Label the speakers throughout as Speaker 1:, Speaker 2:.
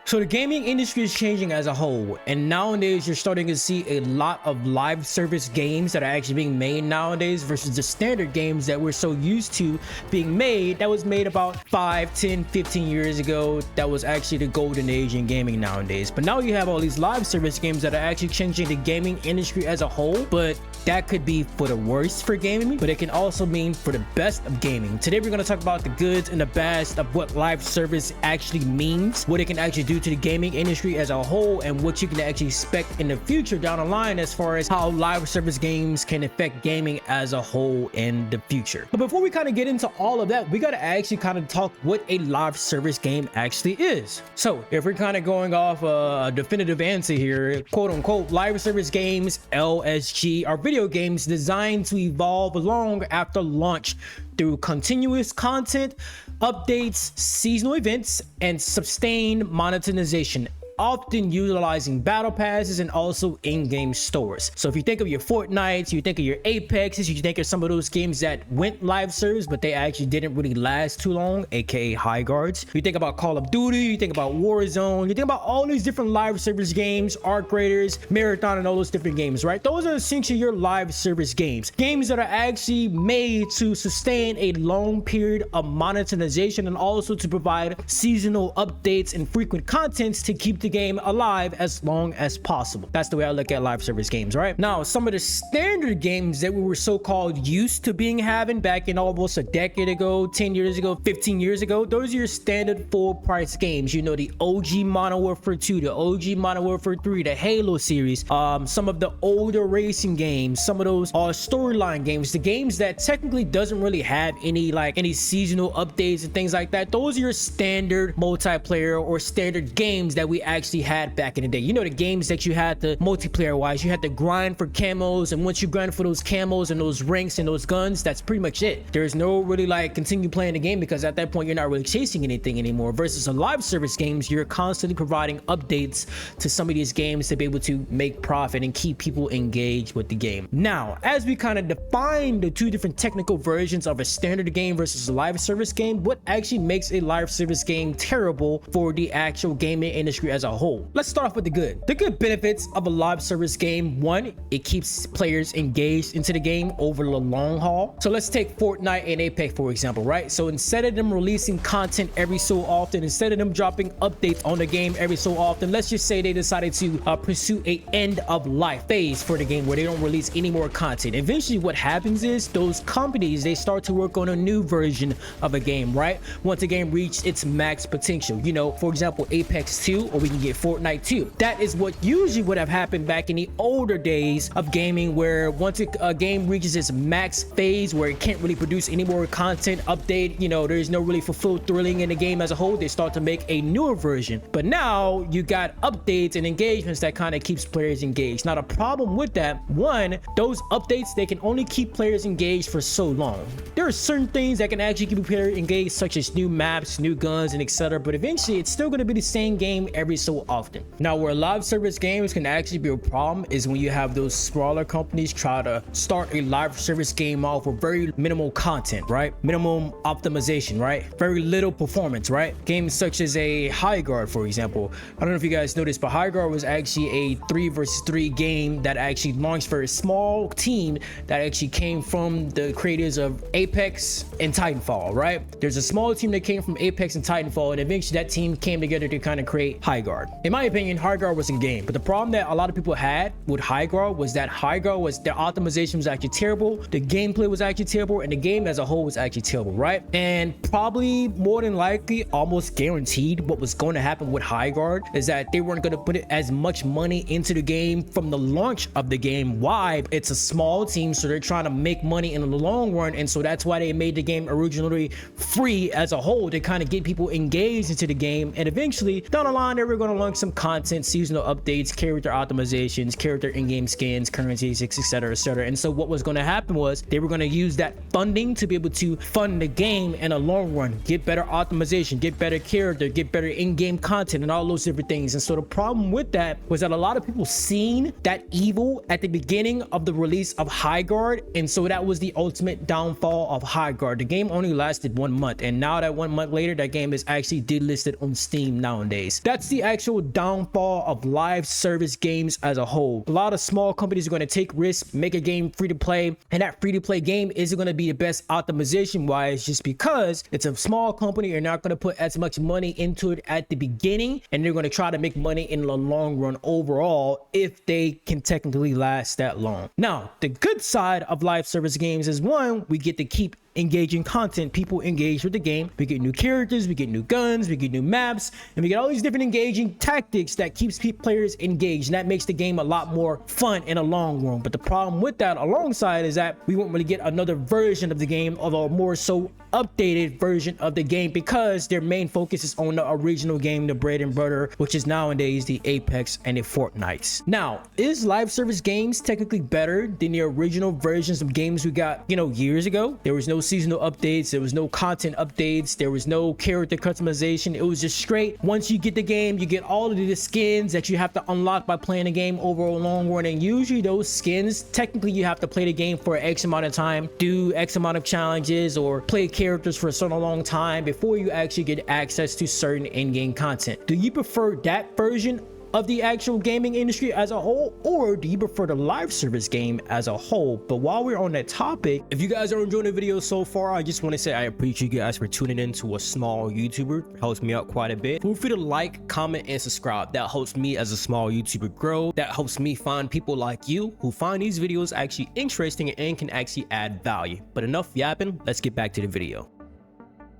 Speaker 1: So the gaming industry is changing as a whole, and nowadays you're starting to see a lot of live service games that are actually being made nowadays versus the standard games that we're so used to being made that was made about 5, 10, 15 years ago. That was actually the golden age in gaming nowadays. But now you have all these live service games that are actually changing the gaming industry as a whole, but that could be for the worst for gaming, but it can also mean for the best of gaming. Today we're going to talk about the goods and the bads of what live service actually means, what it can actually do to the gaming industry as a whole, and what you can actually expect in the future down the line as far as how live service games can affect gaming as a whole in the future. But before we kind of get into all of that, we got to actually kind of talk what a live service game actually is. So if we're kind of going off a definitive answer here, quote unquote, live service games, LSG, are video games designed to evolve long after launch through continuous content, updates, seasonal events, and sustained monetization, often utilizing battle passes and also in-game stores. So if you think of your Fortnites, you think of your Apexes, you think of some of those games that went live service, but they actually didn't really last too long, aka high guards. You think about Call of Duty, you think about Warzone, you think about all these different live service games, Arc Raiders, Marathon, and all those different games, right? Those are essentially your live service games. Games that are actually made to sustain a long period of monetization and also to provide seasonal updates and frequent contents to keep the game alive as long as possible. That's the way I look at live service games, right? Now, some of the standard games that we were so-called used to being having back in almost a decade ago, 10 years ago, 15 years ago, those are your standard full price games. You know, the OG Modern Warfare 2, the OG Modern Warfare 3, the Halo series, some of the older racing games, some of those storyline games, the games that technically doesn't really have any seasonal updates and things like that. Those are your standard multiplayer or standard games that we actually had back in the day. You know, the games that you had the multiplayer wise, you had to grind for camos, and once you grind for those camos and those ranks and those guns, that's pretty much it. There's no really like continue playing the game because at that point you're not really chasing anything anymore. Versus a live service games, you're constantly providing updates to some of these games to be able to make profit and keep people engaged with the game. Now, as we kind of define the two different technical versions of a standard game versus a live service game, what actually makes a live service game terrible for the actual gaming industry as a whole? Let's start off with the good. The good benefits of a live service game: one, it keeps players engaged into the game over the long haul. So let's take Fortnite and Apex for example, right? So instead of them releasing content every so often, instead of them dropping updates on the game every so often, let's just say they decided to pursue a end of life phase for the game where they don't release any more content. Eventually what happens is those companies, they start to work on a new version of a game, right? Once a game reaches its max potential, you know, for example, Apex 2, or we can get Fortnite 2. That is what usually would have happened back in the older days of gaming, where once a game reaches its max phase where it can't really produce any more content, update, you know, there's no really fulfilled thrilling in the game as a whole, they start to make a newer version. But now you got updates and engagements that kind of keeps players engaged. Now the problem with that, one, those updates, they can only keep players engaged for so long. There are certain things that can actually keep a player engaged, such as new maps, new guns, and etc. But eventually it's still going to be the same game every so often. Now where live service games can actually be a problem is when you have those smaller companies try to start a live service game off with very minimal content, right? Minimum optimization, right? Very little performance, right? Games such as a High Guard, for example. I don't know if you guys noticed, but High Guard was actually a 3 versus 3 game that actually launched for a small team that actually came from the creators of Apex and Titanfall, right? There's a small team that came from Apex and Titanfall, and eventually that team came together to kind of create High Guard. In my opinion, High Guard was a game, but the problem that a lot of people had with High Guard was that High Guard was, their optimization was actually terrible, the gameplay was actually terrible, and the game as a whole was actually terrible, right? And probably more than likely, almost guaranteed, what was going to happen with High Guard is that they weren't going to put it as much money into the game from the launch of the game. Why? It's a small team, so they're trying to make money in the long run, and so that's why they made the game originally free as a whole, to kind of get people engaged into the game. And eventually down the line they were going to launch some content, seasonal updates, character optimizations, character in-game skins, currencies, etc, etc. And so what was going to happen was they were going to use that funding to be able to fund the game in the long run, get better optimization, get better character, get better in-game content, and all those different things. And so the problem with that was that a lot of people seen that evil at the beginning of the release of High Guard, and so that was the ultimate downfall of High Guard. The game only lasted 1 month, and now that 1 month later, that game is actually delisted on Steam nowadays. That's the actual downfall of live service games as a whole. A lot of small companies are going to take risks, make a game free to play, and that free to play game isn't going to be the best optimization wise, just because it's a small company. You're not going to put as much money into it at the beginning, and they're going to try to make money in the long run overall if they can technically last that long. Now, the good side of live service games is, one, we get to keep engaging content. People engage with the game. We get new characters, we get new guns, we get new maps, and we get all these different engaging tactics that keeps players engaged, and that makes the game a lot more fun in the long run. But the problem with that alongside is that we won't really get another version of the game, although more so updated version of the game, because their main focus is on the original game, the bread and butter, which is nowadays the Apex and the Fortnites. Now, is live service games technically better than the original versions of games we got, years ago? There was no seasonal updates, there was no content updates, there was no character customization. It was just straight, once you get the game, you get all of the skins that you have to unlock by playing the game over a long run, and usually those skins, technically you have to play the game for X amount of time, do X amount of challenges, or play characters for a certain long time before you actually get access to certain in-game content. Do you prefer that version of the actual gaming industry as a whole, or do you prefer the live service game as a whole? But while we're on that topic, if you guys are enjoying the video so far, I just want to say I appreciate you guys for tuning in to a small YouTuber. It helps me out quite a bit. Feel free to like, comment, and subscribe. That helps me as a small YouTuber grow. That helps me find people like you who find these videos actually interesting and can actually add value. But enough yapping, let's get back to the video.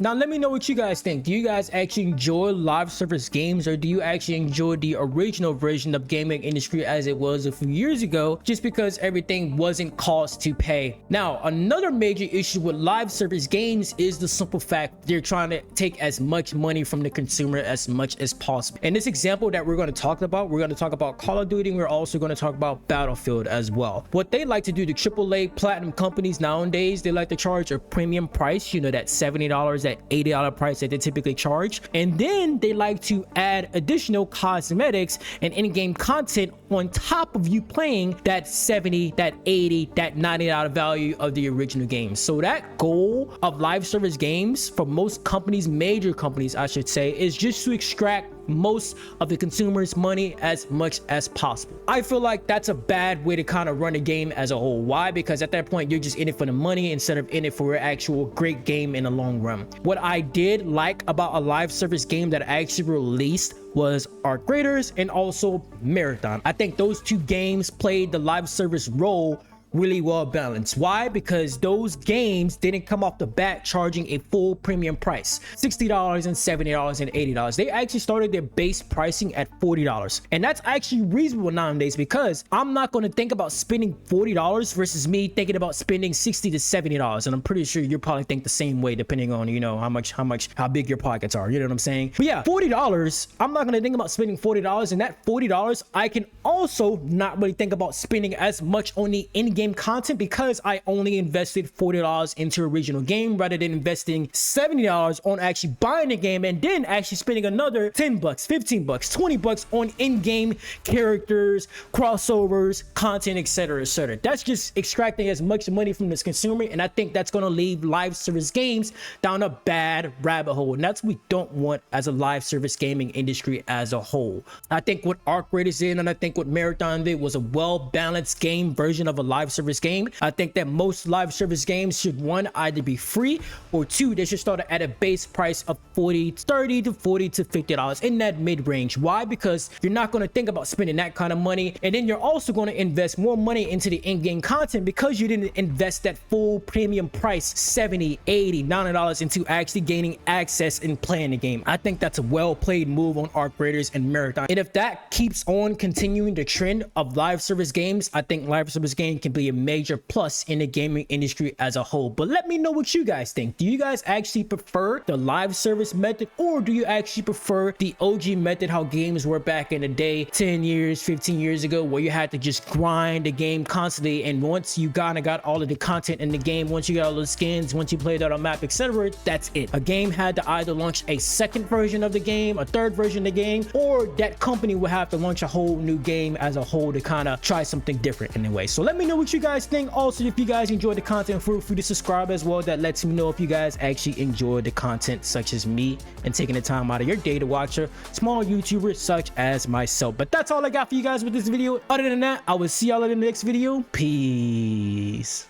Speaker 1: Now, let me know what you guys think. Do you guys actually enjoy live service games, or do you actually enjoy the original version of gaming industry as it was a few years ago, just because everything wasn't cost to pay? Now, another major issue with live service games is the simple fact they're trying to take as much money from the consumer as much as possible. In this example that we're going to talk about, we're going to talk about Call of Duty. We're also going to talk about Battlefield as well. What they like to do, the AAA platinum companies nowadays, they like to charge a premium price, that $70, that $80 price that they typically charge, and then they like to add additional cosmetics and in-game content on top of you playing that $70, that $80, that $90 value of the original game. So that goal of live service games for most companies, major companies I should say, is just to extract most of the consumers' money as much as possible. I feel like that's a bad way to kind of run a game as a whole. Why? Because at that point you're just in it for the money instead of in it for an actual great game in the long run. What I did like about a live service game that I actually released was Arc Raiders and also Marathon. I think those two games played the live service role really well balanced. Why? Because those games didn't come off the bat charging a full premium price, $60 and $70 and $80. They actually started their base pricing at $40, and that's actually reasonable nowadays, because I'm not going to think about spending $40 versus me thinking about spending $60 to $70. And I'm pretty sure you probably think the same way, depending on how big your pockets are, you know what I'm saying? But yeah, $40, I'm not going to think about spending $40, and that $40 I can also not really think about spending as much on the in-game content, because I only invested $40 into original game rather than investing $70 on actually buying the game and then actually spending another $10, $15, $20 on in-game characters, crossovers, content, etc., etc. That's just extracting as much money from this consumer, and I think that's going to leave live service games down a bad rabbit hole, and that's what we don't want as a live service gaming industry as a whole. I think what Arc Raiders did, and I think what Marathon did, was a well-balanced game version of a live service game. I think that most live service games should, one, either be free, or two, they should start at a base price of $30 to $40 to $50 in that mid-range. Why? Because you're not going to think about spending that kind of money, and then you're also going to invest more money into the in-game content because you didn't invest that full premium price, $70, $80, $90 into actually gaining access and playing the game. I think that's a well-played move on Arc Raiders and Marathon, and if that keeps on continuing the trend of live service games, I think live service game can be a major plus in the gaming industry as a whole. But let me know what you guys think. Do you guys actually prefer the live service method, or do you actually prefer the OG method, how games were back in the day 10 years 15 years ago, where you had to just grind the game constantly, and once you got all of the content in the game, once you got all the skins, once you played out a map, etc., that's it. A game had to either launch a second version of the game, a third version of the game, or that company would have to launch a whole new game as a whole to kind of try something different anyway. So let me know what what you guys think. Also, if you guys enjoyed the content, feel free to subscribe as well. That lets me know if you guys actually enjoyed the content, such as me, and taking the time out of your day to watch a small YouTuber such as myself. But that's all I got for you guys with this video. Other than that, I will see y'all in the next video. Peace.